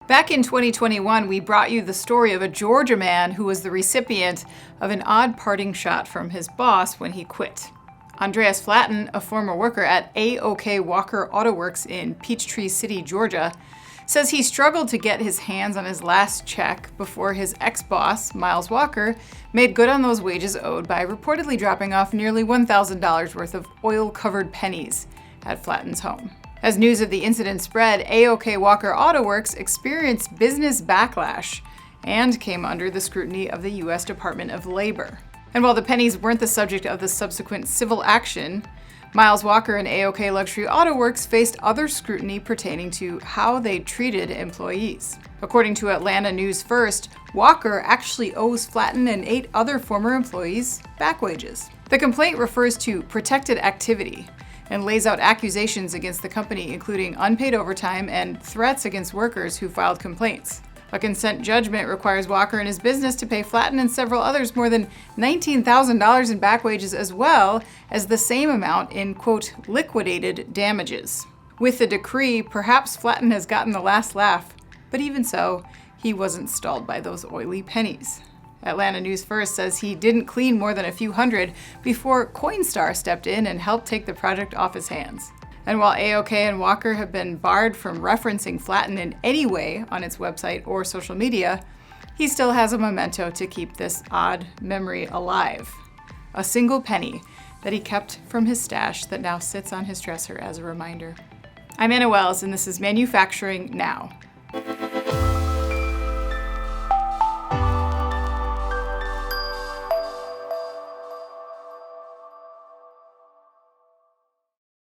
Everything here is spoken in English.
Back in 2021, we brought you the story of a Georgia man who was the recipient of an odd parting shot from his boss when he quit. Andreas Flaten, a former worker at A OK Walker Autoworks in Peachtree City, Georgia, says he struggled to get his hands on his last check before his ex-boss, Miles Walker, made good on those wages owed by reportedly dropping off nearly $1,000 worth of oil-covered pennies at Flaten's home. As news of the incident spread, A OK Walker Autoworks experienced business backlash and came under the scrutiny of the U.S. Department of Labor. And while the pennies weren't the subject of the subsequent civil action, Miles Walker and A OK Luxury Autoworks faced other scrutiny pertaining to how they treated employees. According to Atlanta News First, Walker actually owes Flaten and 8 other former employees back wages. The complaint refers to protected activity and lays out accusations against the company, including unpaid overtime and threats against workers who filed complaints. A consent judgment requires Walker and his business to pay Flaten and several others more than $19,000 in back wages, as well as the same amount in, quote, liquidated damages. With the decree, perhaps Flaten has gotten the last laugh, but even so, he wasn't stalled by those oily pennies. Atlanta News First says he didn't clean more than a few hundred before Coinstar stepped in and helped take the project off his hands. And while A OK and Walker have been barred from referencing Flaten in any way on its website or social media, he still has a memento to keep this odd memory alive. A single penny that he kept from his stash that now sits on his dresser as a reminder. I'm Anna Wells, and this is Manufacturing Now.